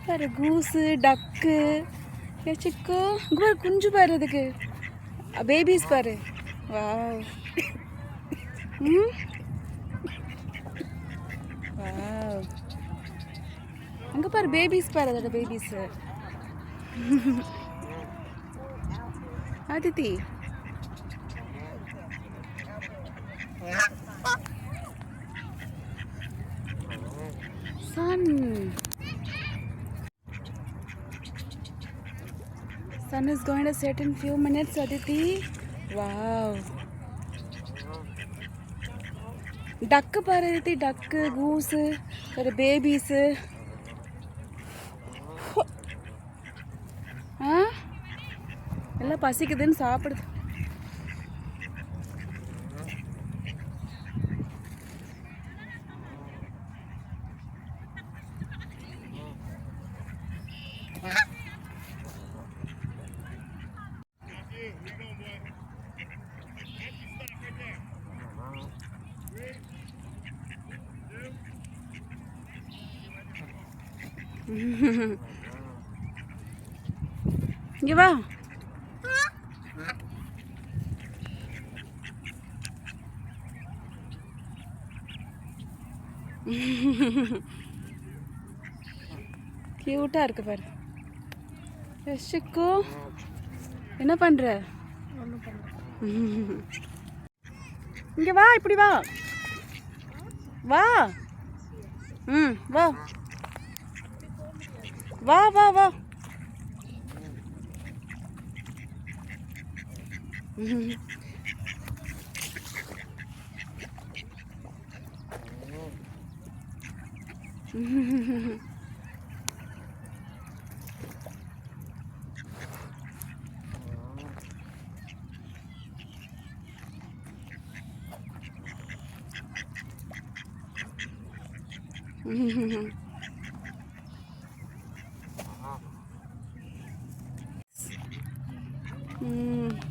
பாரு கூஸு டக்கு சிக்கோ இங்கே பாரு குஞ்சு பாரு அதுக்கு பேபிஸ் பாரு வாவ் ம் வாவ் அங்கே பாரு பேபிஸ் பாரு அதோட babies Aditi sun is going to set in few minutes Aditi wow duck பாரு Aditi duck goose ஒரு babies எல்லாம் பசிக்குதுன்னு சாப்பிடுது இங்க வா கியூட்டா இருக்கு பாரு யஷிக்கு என்ன பண்ற இங்க வா இப்படி வா வா வா வா வா வா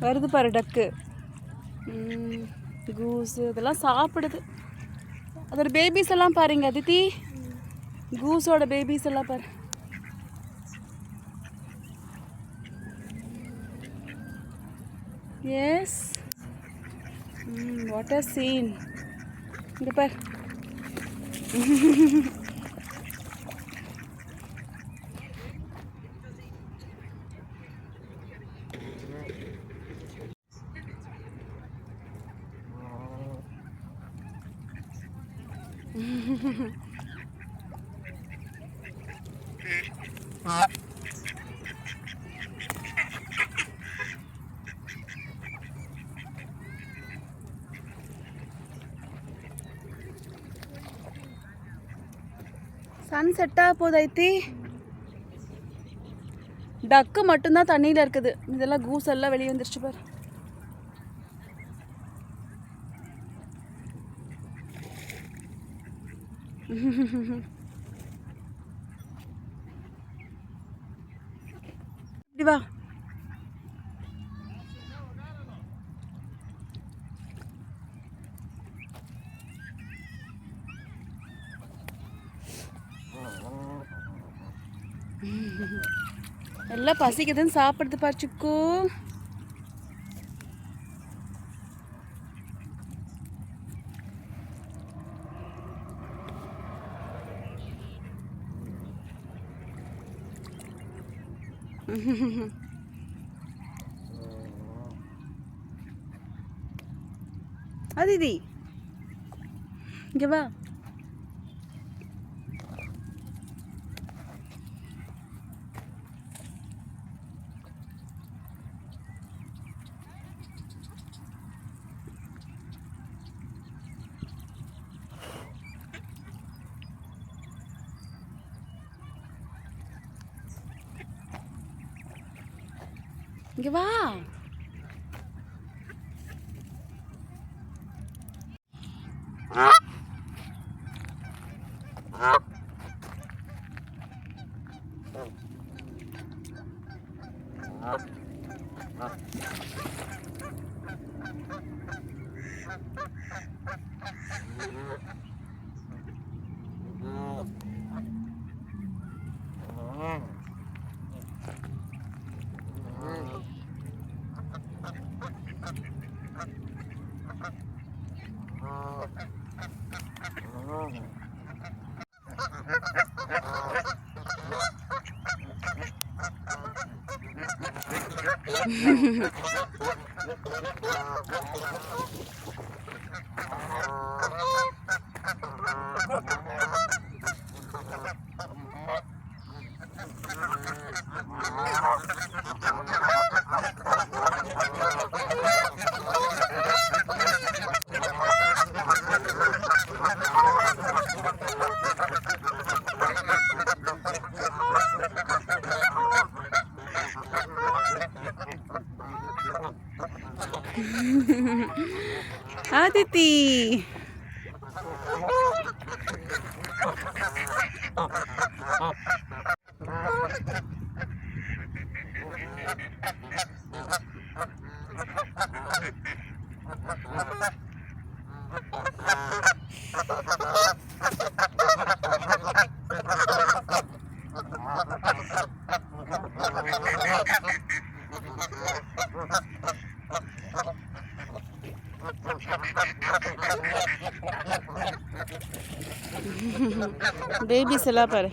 வருது பாரு டக்கு கூஸு இதெல்லாம் சாப்பிடுது அதோட பேபிஸ் எல்லாம் பாருங்க அதித்தி கூஸோட பேபிஸ் எல்லாம் பாரு எஸ் வாட் அ சீன் இங்க பாரு சன் செட் ஆக போகுது ஐத்தி டக்கு மட்டும்தான் தண்ணியில் இருக்குது இதெல்லாம் கூஸ் எல்லாம் வெளியே வந்துருச்சு பாரு இப்படி வா எல்லாம் பசிக்குதுன்னு சாப்பிடுது பாச்சுக்கு அதிதி இங்க வா இங்க வா Aditi. Babies எல்லாம் பாரு.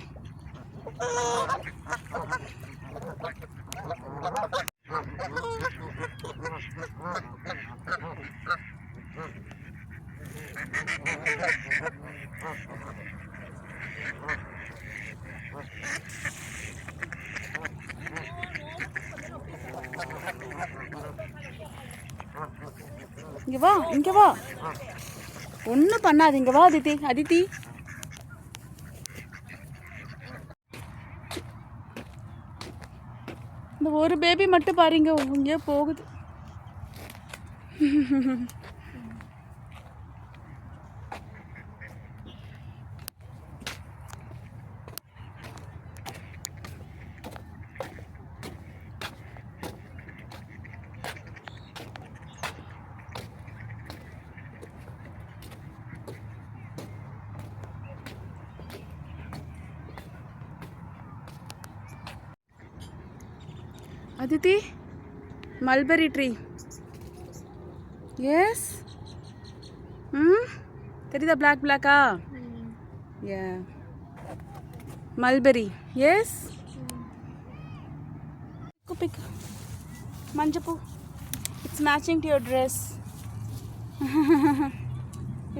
இங்க வா, இங்க வா. ஒன்றும் பண்ணாது. இங்க வா அதித்தி. அதித்தி இந்த ஒரு பேபி மட்டும் பாருங்க இங்கே போகுது. Aditi, mulberry tree. Yes. தெரியுதா black ah? Yeah. Mulberry. Yes. Pick. Manjapu. It's matching to your dress.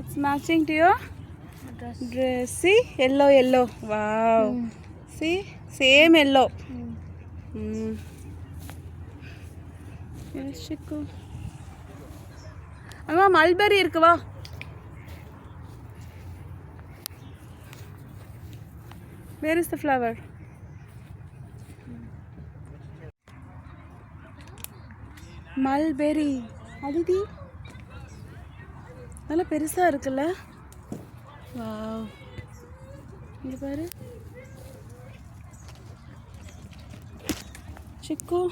It's matching to your dress. See? Yellow. Wow. See? Same yellow. Yes, Chiku. அம்மா மல்பெரி இருக்கு வா. Where is the flower? Mulberry. Aditi நல்ல பெருசா இருக்குல்ல. Wow. இங்க பாரு. Chiku.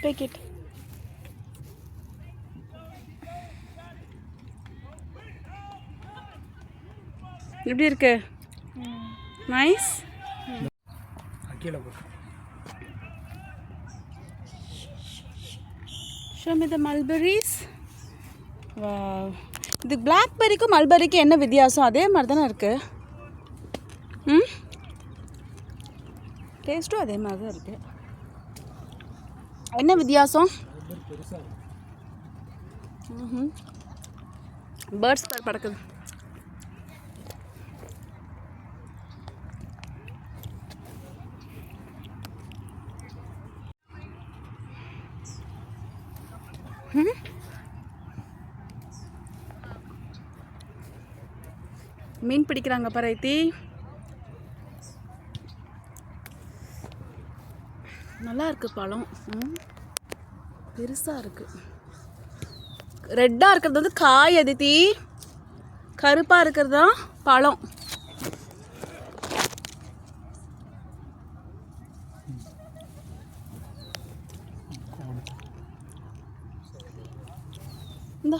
Take it. எப்படி இருக்கு? Nice. Show me the mulberries. Wow. இது blackberryக்கும் மல்பெரிக்கும் என்ன வித்தியாசம்? அதே மாதிரி தானே இருக்கு. டேஸ்ட்டும் அதே மாதிரி தான் இருக்கு. என்ன வித்தியாசம்? பேர்ட்ஸ் பறக்குது. மீன் பிடிக்கிறாங்க பரைத்தி. நல்லா இருக்கு பழம். பெருசா இருக்கு. ரெட்டா இருக்கிறது வந்து காய் அதித்தி. கருப்பா இருக்கிறது தான் பழம். இந்த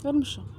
ஒரு நிமிஷம்.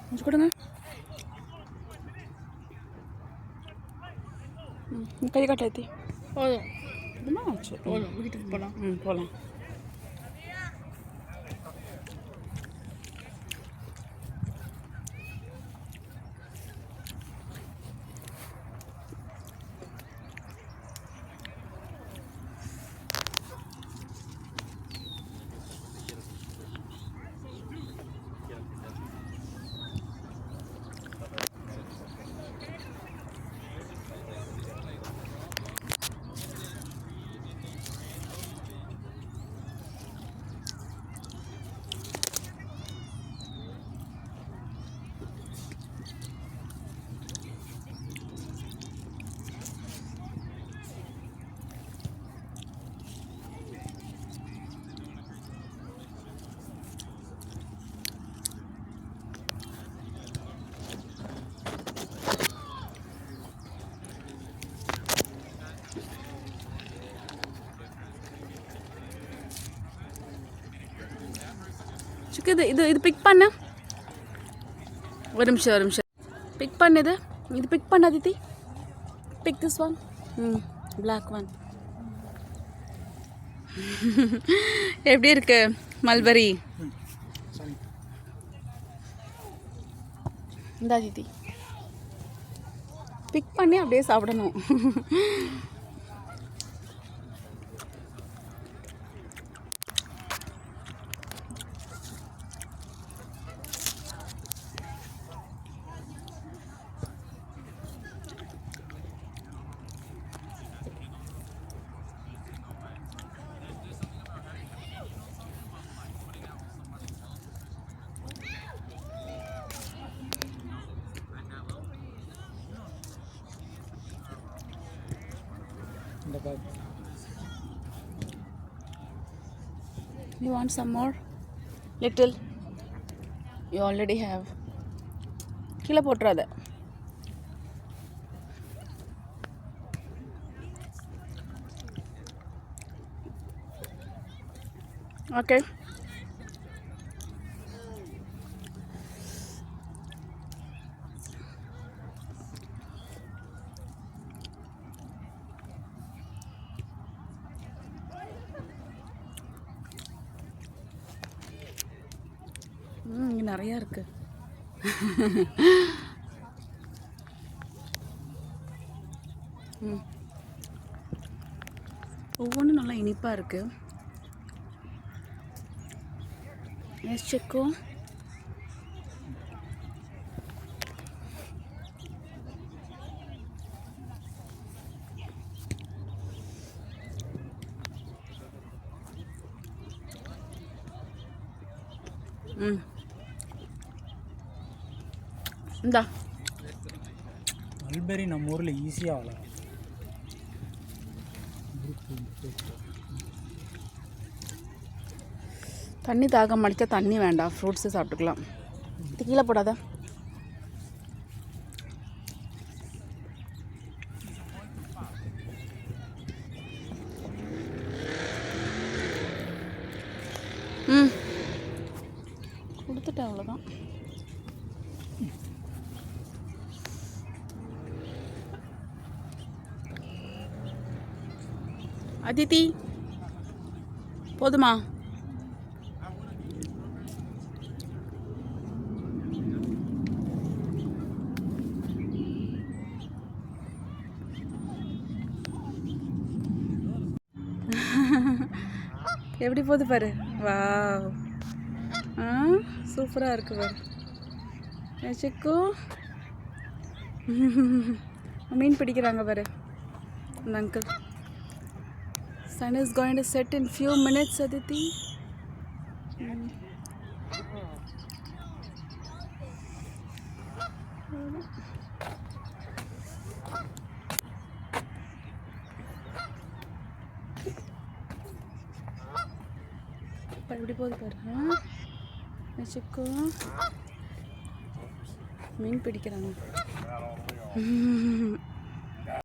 கொஞ்சம் கொடுங்க. கை காட்டாத்தி போதும். இதுமா ஆச்சு. போதும், வீட்டுக்கு போகலாம். போகலாம். இது பிக் பண்ண. ஒரு நிமிஷம் பிக் பண்ணுது. இது பிக் பண்ண Aditi. Pick this one. Black one. எப்படி இருக்கு மல்பரி? இந்த அதித்தி பிக் பண்ணி அப்படியே சாப்பிடணும். You want some more? Little? You already have. கீழே போட்டுறாத. Okay. இங்கே நிறையா இருக்கு. ஒவ்வொன்றும் நல்லா இனிப்பாக இருக்கு. எஸ் செக்கோ. இந்தா மல்பெரி நம்ம ஊரில் ஈஸியாக வளரும். தண்ணி தாகம் அடித்தா தண்ணி வேண்டாம், ஃப்ரூட்ஸு சாப்பிட்டுக்கலாம். இது கீழே போடாத. கொடுத்துட்டேன், அவ்வளோதான். அதித்தி போதுமா? எப்படி போகுது பாரு. வாவ். ஆ சூப்பராக இருக்கு பாரு சிக்கு. மீன் பிடிக்கிறாங்க பாரு அந்த uncle. Sun is going to set in few minutes, Aditi. எப்படி போகுது பாரு. சிக்கு மீன் பிடிக்கிறாங்க.